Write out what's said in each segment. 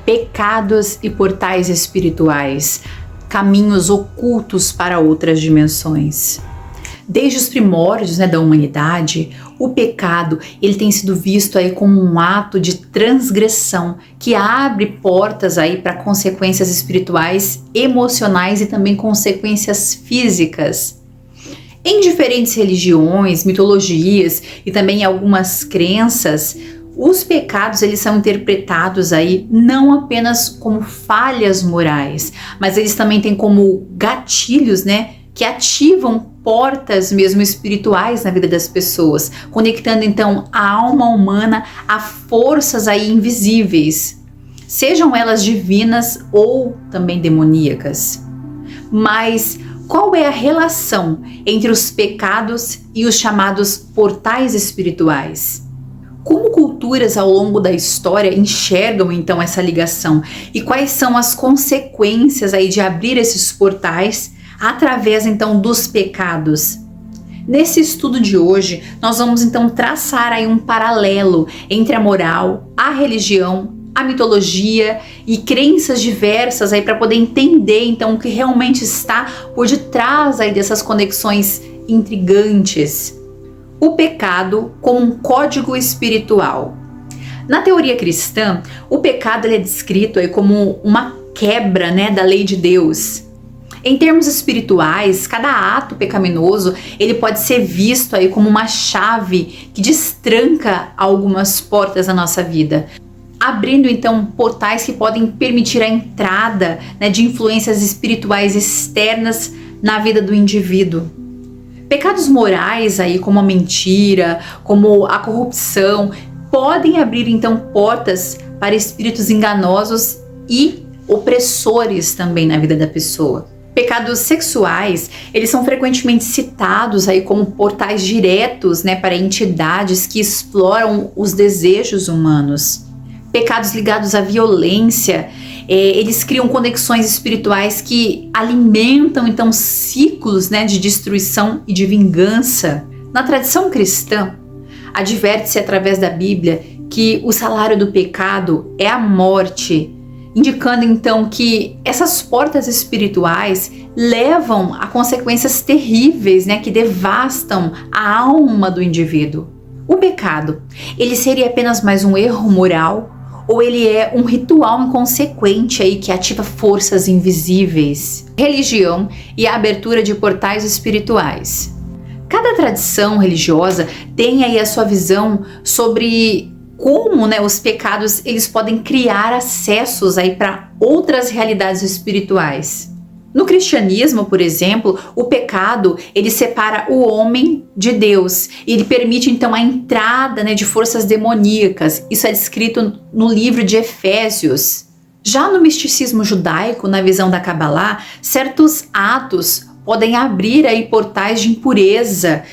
Pecados e portais espirituais, caminhos ocultos para outras dimensões. Desde os primórdios, da humanidade, o pecado ele tem sido visto aí como um ato de transgressão que abre portas aí para consequências espirituais, emocionais e também consequências físicas. Em diferentes religiões, mitologias e também algumas crenças, os pecados eles são interpretados aí não apenas como falhas morais, mas eles também têm como gatilhos, que ativam portas mesmo espirituais na vida das pessoas, conectando então a alma humana a forças aí invisíveis, sejam elas divinas ou também demoníacas. Mas qual é a relação entre os pecados e os chamados portais espirituais? Como culturas ao longo da história enxergam então essa ligação e quais são as consequências aí de abrir esses portais através então dos pecados? Nesse estudo de hoje, nós vamos então traçar aí um paralelo entre a moral, a religião, a mitologia e crenças diversas aí para poder entender então o que realmente está por detrás aí dessas conexões intrigantes. O pecado como um código espiritual. Na teoria cristã, o pecado ele é descrito aí como uma quebra, da lei de Deus. Em termos espirituais, cada ato pecaminoso ele pode ser visto aí como uma chave que destranca algumas portas da nossa vida, abrindo então portais que podem permitir a entrada de influências espirituais externas na vida do indivíduo. Pecados morais aí como a mentira, como a corrupção, podem abrir então portas para espíritos enganosos e opressores também na vida da pessoa. Pecados sexuais, eles são frequentemente citados aí como portais diretos, para entidades que exploram os desejos humanos. Pecados ligados à violência, eles criam conexões espirituais que alimentam então ciclos de destruição e de vingança. Na tradição cristã, adverte-se através da Bíblia que o salário do pecado é a morte, indicando então que essas portas espirituais levam a consequências terríveis, que devastam a alma do indivíduo. O pecado, ele seria apenas mais um erro moral ou ele é um ritual inconsequente aí que ativa forças invisíveis? Religião e a abertura de portais espirituais. Cada tradição religiosa tem aí a sua visão sobre como os pecados eles podem criar acessos aí para outras realidades espirituais. No cristianismo, por exemplo, o pecado ele separa o homem de Deus e ele permite então a entrada de forças demoníacas. Isso é descrito no livro de Efésios. Já no misticismo judaico, na visão da Kabbalah, certos atos podem abrir aí portais de impureza,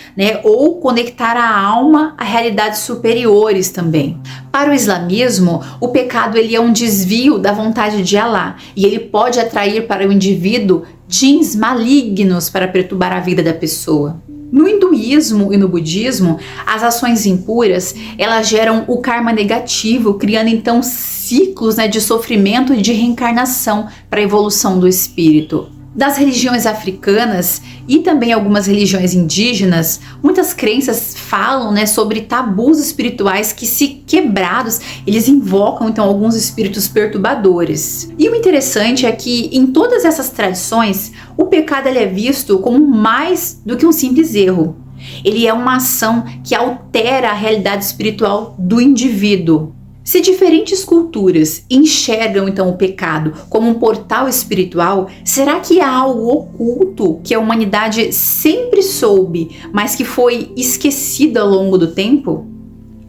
ou conectar a alma a realidades superiores também. Para o islamismo, o pecado ele é um desvio da vontade de Allah e ele pode atrair para o indivíduo djinns malignos para perturbar a vida da pessoa. No hinduísmo e no budismo, as ações impuras elas geram o karma negativo, criando então ciclos de sofrimento e de reencarnação para a evolução do espírito. Das religiões africanas e também algumas religiões indígenas, muitas crenças falam sobre tabus espirituais que, se quebrados, eles invocam então alguns espíritos perturbadores. E o interessante é que em todas essas tradições, o pecado ele é visto como mais do que um simples erro. Ele é uma ação que altera a realidade espiritual do indivíduo. Se diferentes culturas enxergam então o pecado como um portal espiritual, será que há algo oculto que a humanidade sempre soube, mas que foi esquecido ao longo do tempo?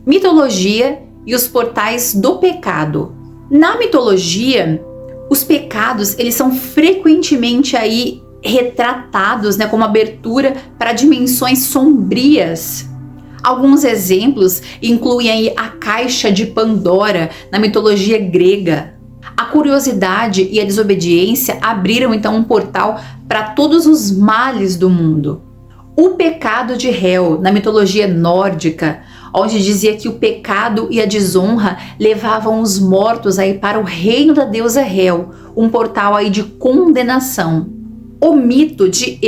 Mitologia e os portais do pecado. Na mitologia, os pecados eles são frequentemente aí retratados como abertura para dimensões sombrias. Alguns exemplos incluem aí a caixa de Pandora na mitologia grega. A curiosidade e a desobediência abriram então um portal para todos os males do mundo. O pecado de Hel na mitologia nórdica, onde dizia que o pecado e a desonra levavam os mortos aí para o reino da deusa Hel, um portal aí de condenação. O mito de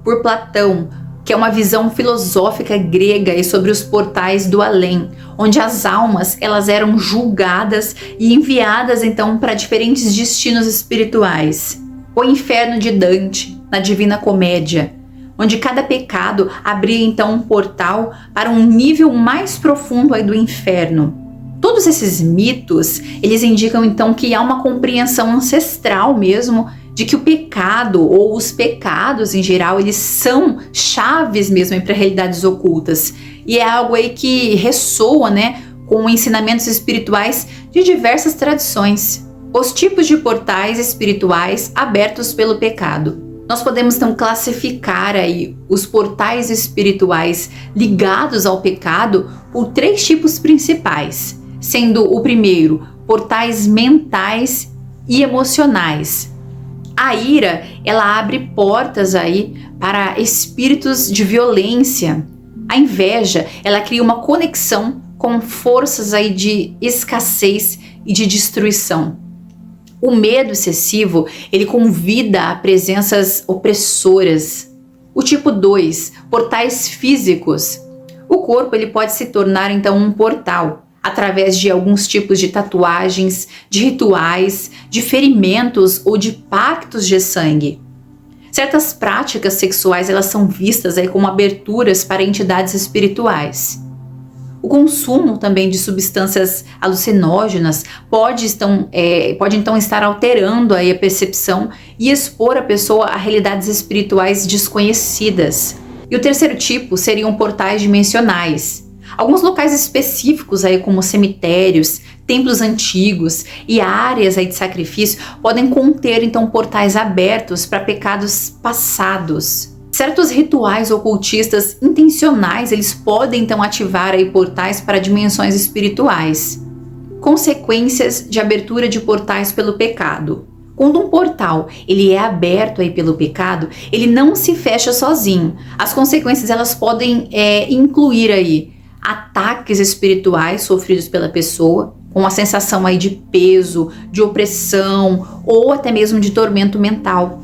por Platão, que é uma visão filosófica grega aí sobre os portais do além, onde as almas elas eram julgadas e enviadas então para diferentes destinos espirituais. O inferno de Dante, na Divina Comédia, onde cada pecado abria então um portal para um nível mais profundo aí do inferno. Todos esses mitos, eles indicam então que há uma compreensão ancestral mesmo de que o pecado ou os pecados em geral, eles são chaves mesmo para realidades ocultas. E é algo aí que ressoa, né, com ensinamentos espirituais de diversas tradições. Os tipos de portais espirituais abertos pelo pecado. Nós podemos então classificar aí os portais espirituais ligados ao pecado por 3 tipos principais, sendo o primeiro, portais mentais e emocionais. A ira, ela abre portas aí para espíritos de violência. A inveja, ela cria uma conexão com forças aí de escassez e de destruição. O medo excessivo, ele convida a presenças opressoras. O tipo 2, portais físicos. O corpo, ele pode se tornar então um portal, através de alguns tipos de tatuagens, de rituais, de ferimentos ou de pactos de sangue. Certas práticas sexuais, elas são vistas aí como aberturas para entidades espirituais. O consumo também de substâncias alucinógenas pode então estar alterando aí a percepção e expor a pessoa a realidades espirituais desconhecidas. E o terceiro tipo seriam portais dimensionais. Alguns locais específicos aí como cemitérios, templos antigos e áreas aí de sacrifício podem conter então portais abertos para pecados passados. Certos rituais ocultistas intencionais, eles podem então ativar aí portais para dimensões espirituais. Consequências de abertura de portais pelo pecado. Quando um portal ele é aberto aí pelo pecado, ele não se fecha sozinho. As consequências elas podem incluir aí ataques espirituais sofridos pela pessoa, com a sensação aí de peso, de opressão ou até mesmo de tormento mental.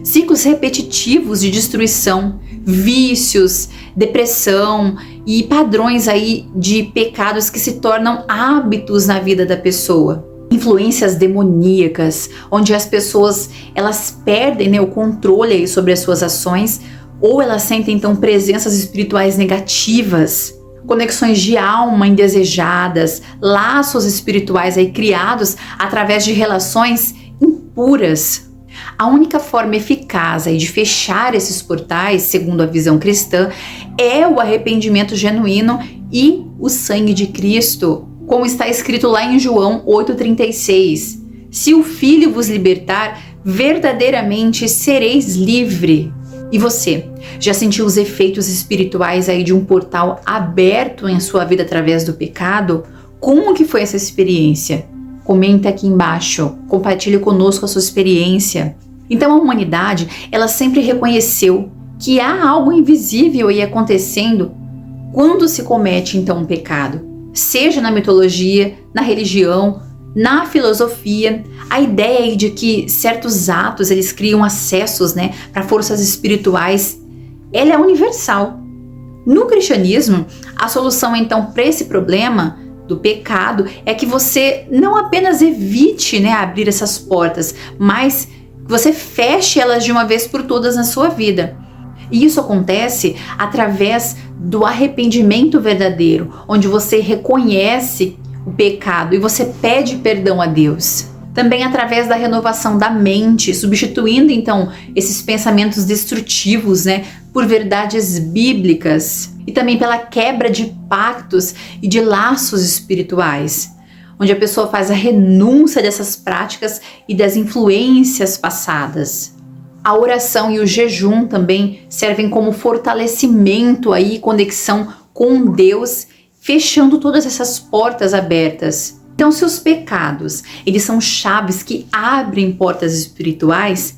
Ciclos repetitivos de destruição, vícios, depressão e padrões aí de pecados que se tornam hábitos na vida da pessoa. Influências demoníacas, onde as pessoas elas perdem, né, o controle aí sobre as suas ações ou elas sentem então presenças espirituais negativas. Conexões de alma indesejadas, laços espirituais aí criados através de relações impuras. A única forma eficaz aí de fechar esses portais, segundo a visão cristã, é o arrependimento genuíno e o sangue de Cristo, como está escrito lá em João 8,36. Se o Filho vos libertar, verdadeiramente sereis livre. E você, já sentiu os efeitos espirituais aí de um portal aberto em sua vida através do pecado? Como que foi essa experiência? Comenta aqui embaixo, compartilhe conosco a sua experiência. Então a humanidade, ela sempre reconheceu que há algo invisível aí acontecendo quando se comete então um pecado. Seja na mitologia, na religião, na filosofia, a ideia aí de que certos atos eles criam acessos, né, para forças espirituais, ela é universal. No cristianismo, a solução então para esse problema do pecado é que você não apenas evite, né, abrir essas portas, mas que você feche elas de uma vez por todas na sua vida. E isso acontece através do arrependimento verdadeiro, onde você reconhece o pecado e você pede perdão a Deus. Também através da renovação da mente, substituindo então esses pensamentos destrutivos, né, por verdades bíblicas. E também pela quebra de pactos e de laços espirituais, onde a pessoa faz a renúncia dessas práticas e das influências passadas. A oração e o jejum também servem como fortalecimento aí, conexão com Deus, fechando todas essas portas abertas. Então, se os pecados, eles são chaves que abrem portas espirituais,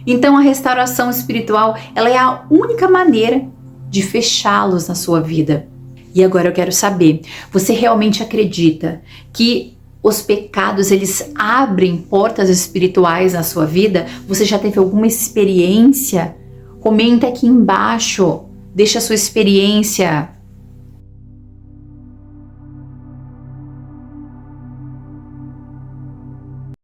então a restauração espiritual, ela é a única maneira de fechá-los na sua vida. E agora eu quero saber, você realmente acredita que os pecados, eles abrem portas espirituais na sua vida? Você já teve alguma experiência? Comenta aqui embaixo, deixa a sua experiência